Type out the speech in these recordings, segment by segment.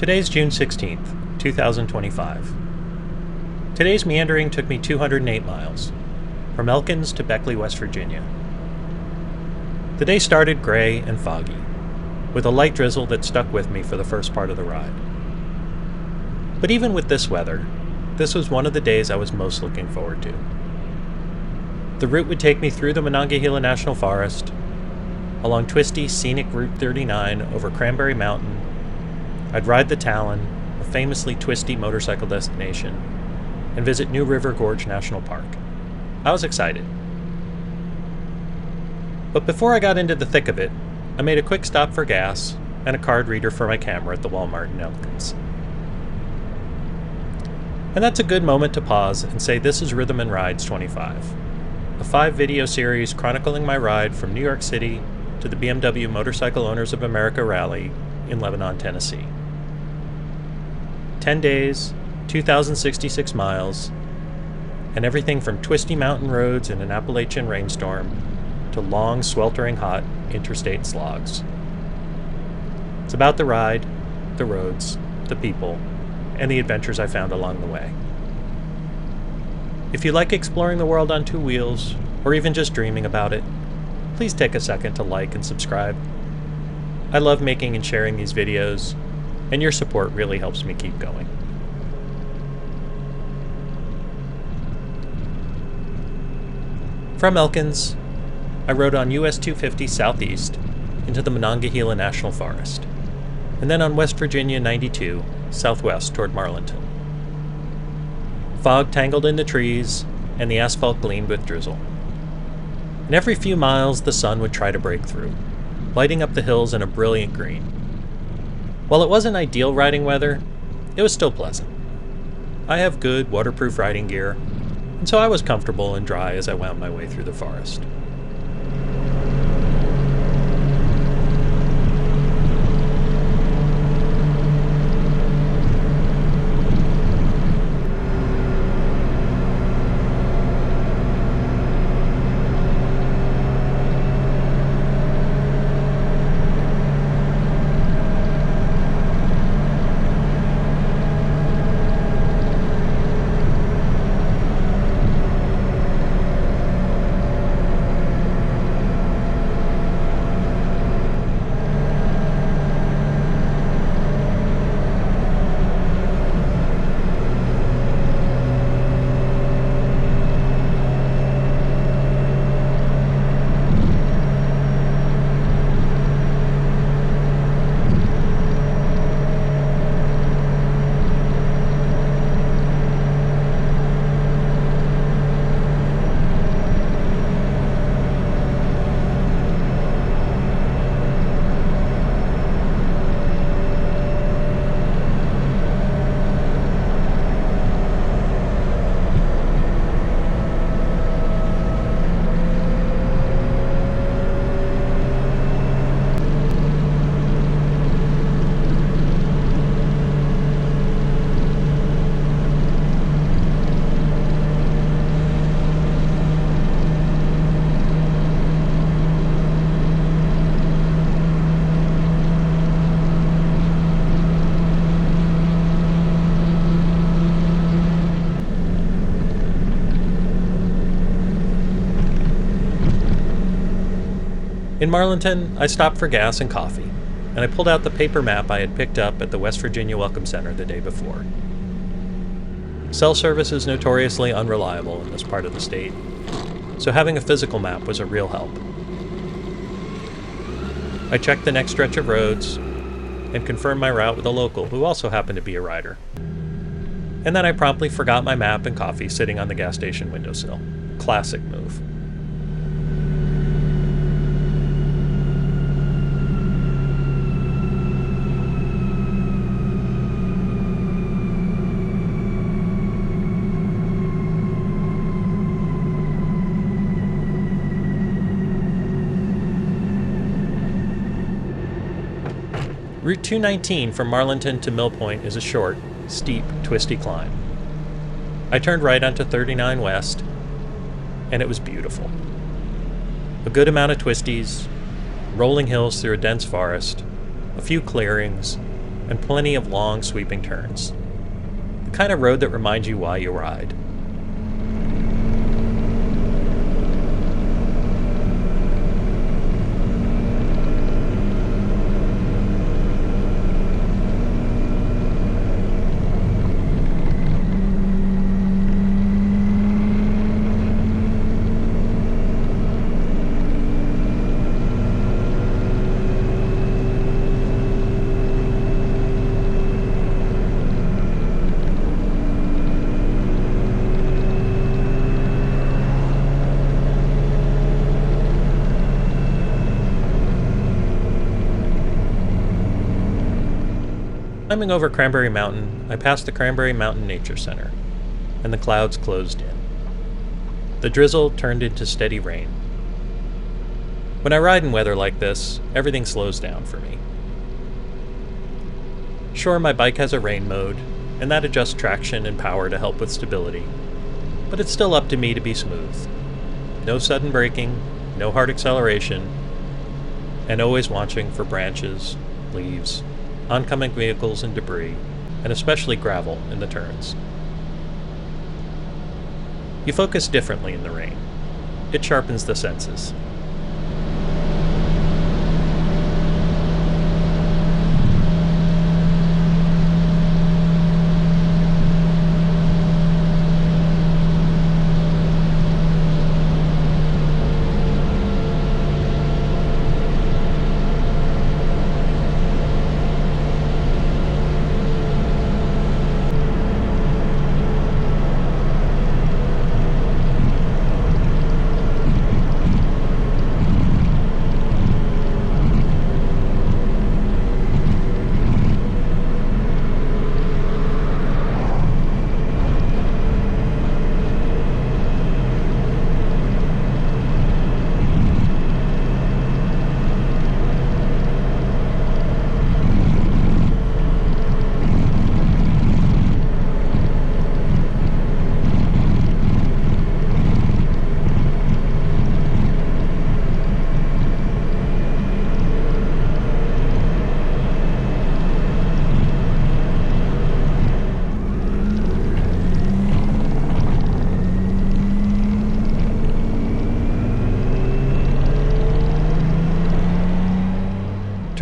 Today's June 16th, 2025. Today's meandering took me 208 miles, from Elkins to Beckley, West Virginia. The day started gray and foggy, with a light drizzle that stuck with me for the first part of the ride. But even with this weather, this was one of the days I was most looking forward to. The route would take me through the Monongahela National Forest, along Twisties Scenic Route 39 over Cranberry Mountain. I'd ride the Talon, a famously twisty motorcycle destination, and visit new River Gorge National Park. I was excited. But before I got into the thick of it, I made a quick stop for gas and a card reader for my camera at the Walmart in Elkins. And that's a good moment to pause and say this is Rhythm and Rides 25, a 5-video series chronicling my ride from New York City to the BMW Motorcycle Owners of America rally in Lebanon, Tennessee. 10 days, 2,066 miles, and everything from twisty mountain roads in an Appalachian rainstorm to long, sweltering hot interstate slogs. It's about the ride, the roads, the people, and the adventures I found along the way. If you like exploring the world on two wheels, or even just dreaming about it, please take a second to like and subscribe. I love making and sharing these videos, and your support really helps me keep going. From Elkins, I rode on US 250 southeast into the Monongahela National Forest, and then on West Virginia 92 southwest toward Marlinton. Fog tangled in the trees, and the asphalt gleamed with drizzle. And every few miles the sun would try to break through, lighting up the hills in a brilliant green. While it wasn't ideal riding weather, it was still pleasant. I have good waterproof riding gear, and so I was comfortable and dry as I wound my way through the forest. In Marlinton, I stopped for gas and coffee, and I pulled out the paper map I had picked up at the West Virginia Welcome Center the day before. Cell service is notoriously unreliable in this part of the state, so having a physical map was a real help. I checked the next stretch of roads and confirmed my route with a local who also happened to be a rider. And then I promptly forgot my map and coffee sitting on the gas station windowsill. Classic move. Route 219 from Marlinton to Mill Point is a short, steep, twisty climb. I turned right onto 39 West, and it was beautiful. A good amount of twisties, rolling hills through a dense forest, a few clearings, and plenty of long, sweeping turns. The kind of road that reminds you why you ride. Climbing over Cranberry Mountain, I passed the Cranberry Mountain Nature Center, and the clouds closed in. The drizzle turned into steady rain. When I ride in weather like this, everything slows down for me. Sure, my bike has a rain mode, and that adjusts traction and power to help with stability, but it's still up to me to be smooth. No sudden braking, no hard acceleration, and always watching for branches, leaves, oncoming vehicles and debris, and especially gravel in the turns. You focus differently in the rain. It sharpens the senses.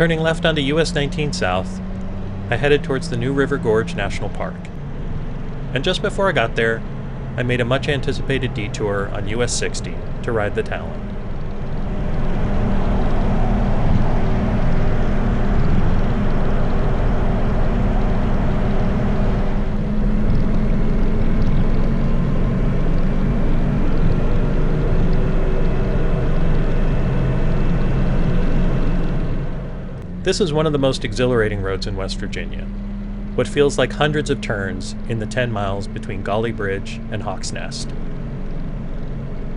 Turning left onto US 19 South, I headed towards the new River Gorge National Park. And just before I got there, I made a much anticipated detour on US 60 to ride the Talon. This is one of the most exhilarating roads in West Virginia, what feels like hundreds of turns in the 10 miles between Gauley Bridge and Hawk's Nest.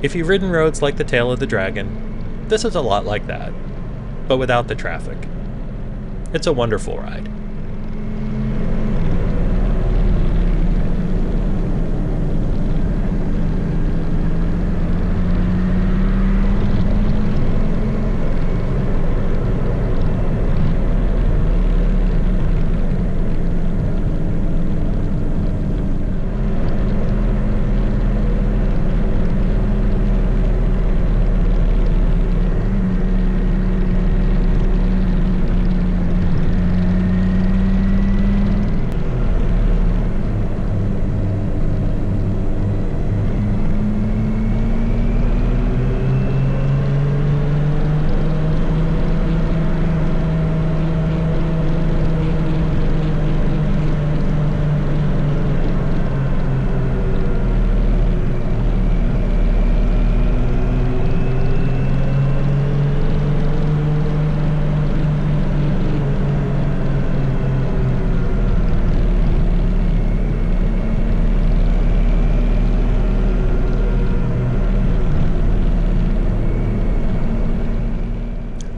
If you've ridden roads like the Tail of the Dragon, this is a lot like that, but without the traffic. It's a wonderful ride.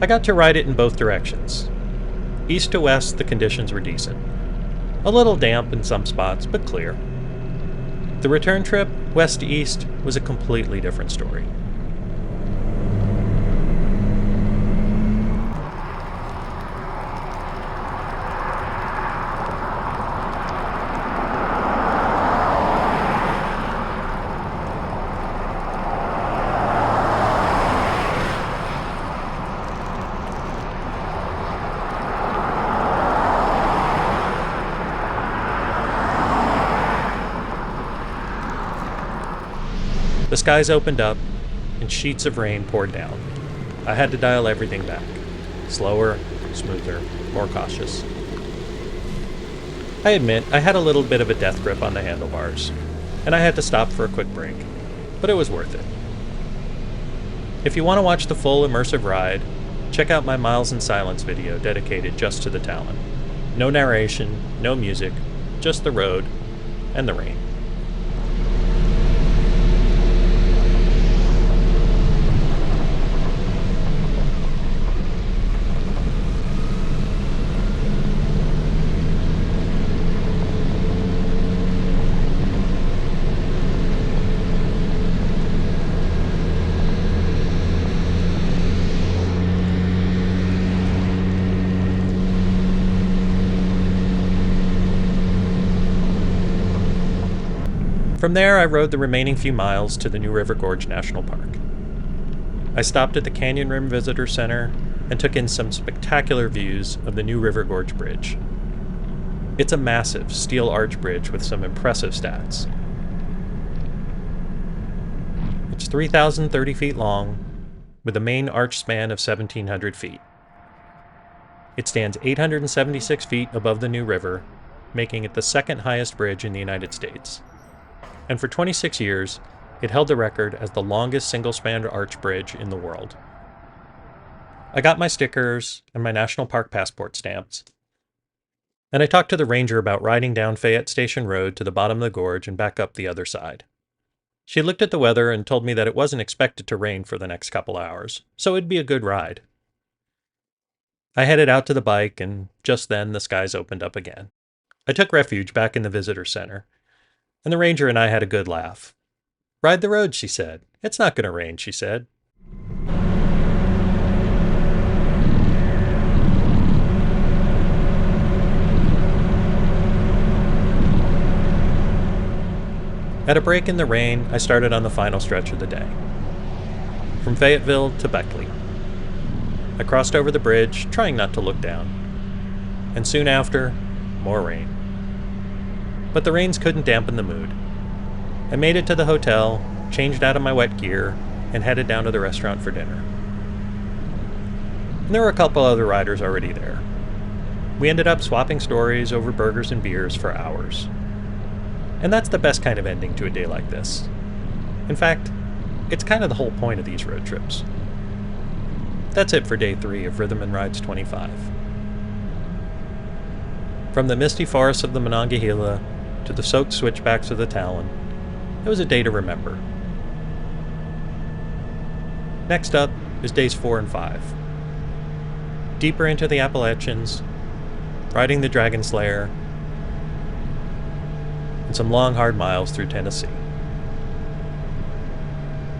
I got to ride it in both directions. East to west, the conditions were decent. A little damp in some spots, but clear. The return trip, west to east, was a completely different story. The skies opened up, and sheets of rain poured down. I had to dial everything back. Slower, smoother, more cautious. I admit, I had a little bit of a death grip on the handlebars, and I had to stop for a quick break, but it was worth it. If you want to watch the full immersive ride, check out my Miles in Silence video dedicated just to the Talon. No narration, no music, just the road and the rain. From there, I rode the remaining few miles to the new River Gorge National Park. I stopped at the Canyon Rim Visitor Center and took in some spectacular views of the new River Gorge Bridge. It's a massive steel arch bridge with some impressive stats. It's 3,030 feet long, with a main arch span of 1,700 feet. It stands 876 feet above the new river, making it the second highest bridge in the United States. And for 26 years, it held the record as the longest single-span arch bridge in the world. I got my stickers and my National Park passport stamps, and I talked to the ranger about riding down Fayette Station Road to the bottom of the gorge and back up the other side. She looked at the weather and told me that it wasn't expected to rain for the next couple hours, so it'd be a good ride. I headed out to the bike, and just then the skies opened up again. I took refuge back in the visitor center, and the ranger and I had a good laugh. "Ride the road," she said. "It's not going to rain," she said. At a break in the rain, I started on the final stretch of the day. From Fayetteville to Beckley. I crossed over the bridge, trying not to look down. And soon after, more rain. But the rains couldn't dampen the mood. I made it to the hotel, changed out of my wet gear, and headed down to the restaurant for dinner. And there were a couple other riders already there. We ended up swapping stories over burgers and beers for hours. And that's the best kind of ending to a day like this. In fact, it's kind of the whole point of these road trips. That's it for day 3 of Rhythm and Rides 25. From the misty forests of the Monongahela to the soaked switchbacks of the Talon, it was a day to remember. Next up is days 4 and 5. Deeper into the Appalachians, riding the Dragon Slayer, and some long, hard miles through Tennessee.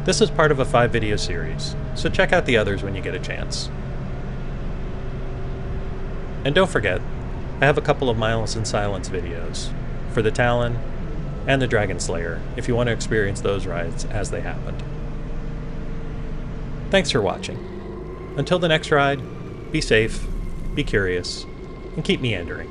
This is part of a 5-video series, so check out the others when you get a chance. And don't forget, I have a couple of Miles in Silence videos for the Talon and the Dragon Slayer if you want to experience those rides as they happened. Thanks for watching. Until the next ride, be safe, be curious, and keep meandering.